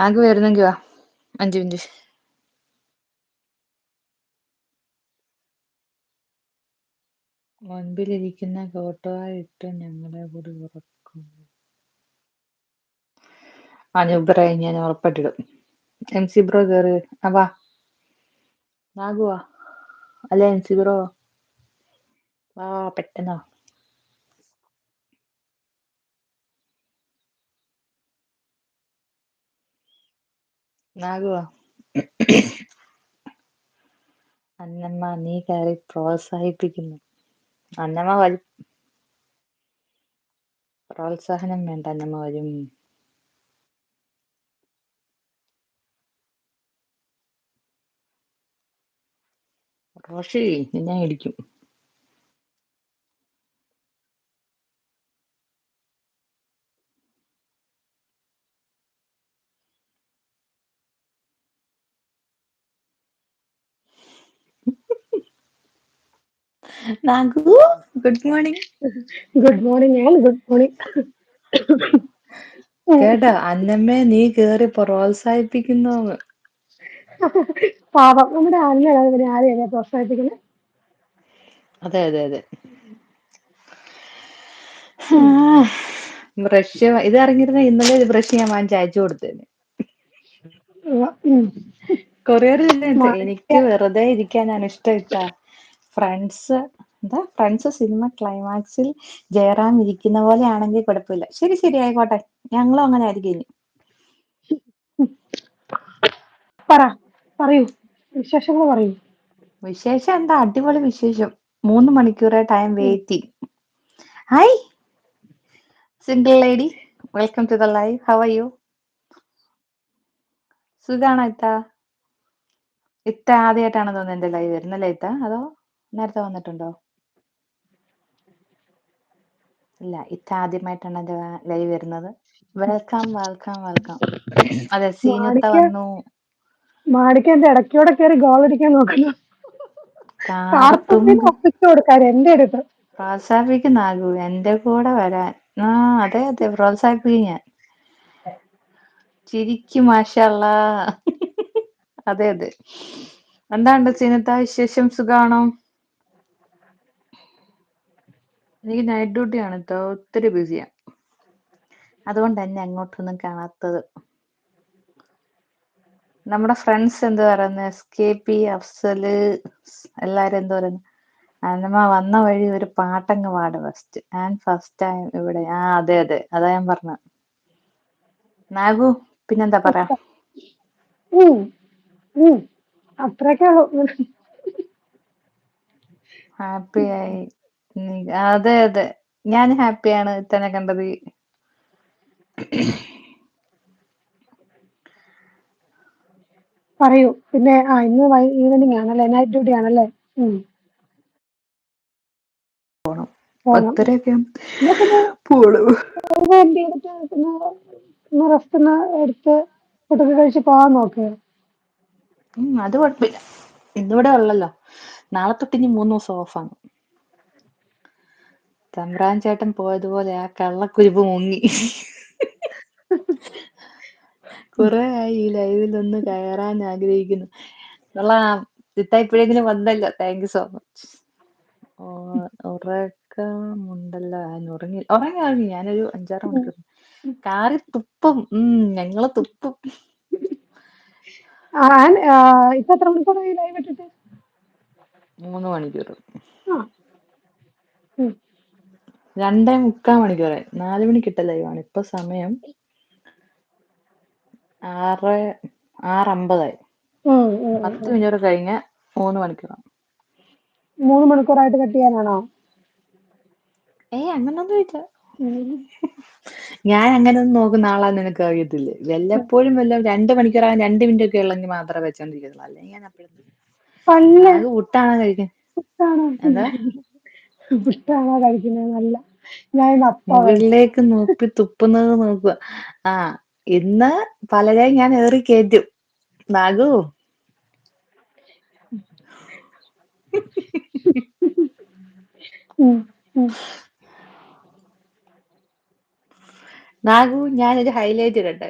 Bank വരുന്നെങ്കി വാ 5 minute. മുൻപിലിരിക്കുന്ന ഫോട്ടോയിട്ട് ഞങ്ങളെ കൂടി ഉറക്കും. നുബ്ര ഞാൻ ഉറപ്പായിട്ടിടും. MC ബ്രോ കേറി വാ. നാഗു വാ. അല്ല MC ബ്രോ വാ പെട്ടെന്ന് വാ. നാഗു വാ. അന്നമ്മ നീ കയറി പ്രോത്സാഹിപ്പിക്കുന്നു. അന്നമ്മ വരും. പ്രോത്സാഹനം വേണ്ട, അന്നമ്മ വരും. റോഷി നിന്നെ ഇടിക്കും. Nagu good morning. Good morning good morning. കേട്ടാ അന്നമ്മേ നീ കേറി പ്രോത്സാഹിപ്പിക്കുന്നു. പാപം നമ്മുടെ അന്നയാണ് ആരെയാണ് പ്രോത്സാഹിപ്പിക്കുന്നത്? അതെ അതെ അതെ. ബ്രഷ് ഇത് ഇറങ്ങിയിരുന്ന ഇന്നലെ ബ്രഷ് ഞാൻ വാങ്ങിച്ച് അയച്ചു കൊടുത്തേന്. കൊറിയർ ഇല്ല. എനിക്ക് വെറുതെ ഇരിക്കാനാണ് ഇഷ്ടമിട്ടാ. ഫ്രണ്ട്സ് സിനിമ ക്ലൈമാക്സിൽ ജയറാം ഇരിക്കുന്ന പോലെ ആണെങ്കിൽ കുഴപ്പമില്ല. ശരി ശരി ആയിക്കോട്ടെ, ഞങ്ങളും അങ്ങനെ ആയിരിക്കും ഇനി. പറയൂ, വിശേഷങ്ങൾ പറയൂ. വിശേഷം എന്താ, അടിപൊളി വിശേഷം. 3 മണിക്കൂറെ time waiting. Hi single lady, welcome to the live. How are you? സുഖാണോ ഇത്ത? ഇത്ത ആദ്യമായിട്ടാണ് തോന്നുന്നത് എന്റെ ലൈവ് വരുന്നല്ലേ ഇത്ത, അതോ നേരത്തെ വന്നിട്ടുണ്ടോ? ഇല്ല, ഇത്ത ആദ്യമായിട്ടാണ് എന്റെ ലൈവ് വരുന്നത്. Welcome welcome welcome. അതെ, സീനുത്ത വന്നു. മാണിക്കന്റെ ഇടയ്ക്കൂടെ കയറി ഗോൾ അടിക്കാൻ നോക്കുന്നു. കാർത്തുമ്പി ഒപ്പിച്ചു കൊടുക്കാൻ എന്റെ അടുത്ത് പ്രോത്സാഹിപ്പിക്കുന്നാകൂ എന്റെ കൂടെ വരാൻ. അതെ അതെ, പ്രോത്സാഹിപ്പിക്കും ഞാൻ. ചിരിക്കും മാഷാല്ലാ. അതെ അതെ. എന്താണ്ട് സീനത്ത വിശേഷം, സുഖാണോ? എനിക്ക് നൈറ്റ് ഡ്യൂട്ടി ആണ് കേട്ടോ, ഒത്തിരി ബിസിയാ. അതുകൊണ്ട് തന്നെ അങ്ങോട്ടൊന്നും കാണാത്തത്. നമ്മുടെ ഫ്രണ്ട്സ് എന്ത് പറയുന്നത്? SKP, അഫ്സല്, എല്ലാരും എന്ത് പറയുന്നു? അന്നമ്മ വന്ന വഴി ഒരു പാട്ടങ്ങ് പാട് ഫസ്റ്റ്. ഫസ്റ്റ് ടൈം ഇവിടെ. അതെ അതെ, അതാ ഞാൻ പറഞ്ഞ. നാഗു പിന്നെന്താ പറയാ? അത്രയൊക്കെ ഉള്ളൂ. ഹാപ്പിയായി. അതെ അതെ, ഞാൻ ഹാപ്പിയാണ് തന്നെ കണ്ടത്. പറയൂ. പിന്നെ ഇന്ന് ഈവനിങ് ആണല്ലേ, നൈറ്റ് ഡ്യൂട്ടി ആണല്ലേ? പോണം. പോണം. 10:30 പോണം. റെസ്റ്റ് എടുത്ത് ഫുഡൊക്കെ കഴിച്ച് പോവാൻ നോക്ക്. അത് കുഴപ്പമില്ല, ഇന്നിവിടെ ഉള്ളല്ലോ. നാളെ തൊട്ട് ഇനി 3 ദിവസം ഓഫാണ്. തമ്പ്രാൻ ചേട്ടൻ പോയതുപോലെ ആ കള്ളക്കുരുപ്പ് മുങ്ങി. കുറെ ആയി ഈ ലൈവിൽ ഒന്ന് കയറാൻ ആഗ്രഹിക്കുന്നു. ഇത്ത ഇപ്പോഴെങ്കിലും വന്നല്ലോ, താങ്ക് യു സോ മച്ച്. ഉറക്കമുണ്ടല്ലോ, ഉറങ്ങി ഞാനൊരു 5-6 മണിക്കൂർ. കാറി തുപ്പും. ഞങ്ങള് തുപ്പും. ഇപ്പൊ എത്ര മണിക്കൂറായി ലൈവ് ഇട്ടിട്ട്? 3 മണിക്കൂർ. 2.75 മണിക്കൂറായി. 4 മണിക്കിട്ട ലൈവാണ്. ഇപ്പൊ സമയം 6:50. 10 മിനിറ്റ് കഴിഞ്ഞ 3 മണിക്കൂറാണ്. 3 മണിക്കൂറായിട്ട് കട്ട് ചെയ്യാനാണോ? അങ്ങനൊന്നും ഇല്ല. ഞാൻ അങ്ങനൊന്നും നോക്കുന്ന ആളാന്ന് നിനക്ക് അറിയത്തില്ലേ. വല്ലപ്പോഴും 2 മണിക്കൂറാകാൻ 2 മിനിറ്റ് ഒക്കെ ഉള്ളെങ്കിൽ മാത്രമേ വെച്ചോണ്ടിരിക്കുന്നുള്ളൂ. അല്ലെങ്കിൽ ഞാൻ ആകെ പുട്ടാണോ കഴിക്കുന്നത്? എന്താ പുട്ടാണോ കഴിക്കുന്നത്? നല്ല, ഞാൻ മുകളിലേക്ക് നോക്കി തുപ്പുന്നത് നോക്കുക. ഇന്ന് പലരെയും ഞാൻ ഏറി കയറ്റും. നാഗു നാഗു ഞാനൊരു ഹൈലൈറ്റ് ഇടട്ടെ.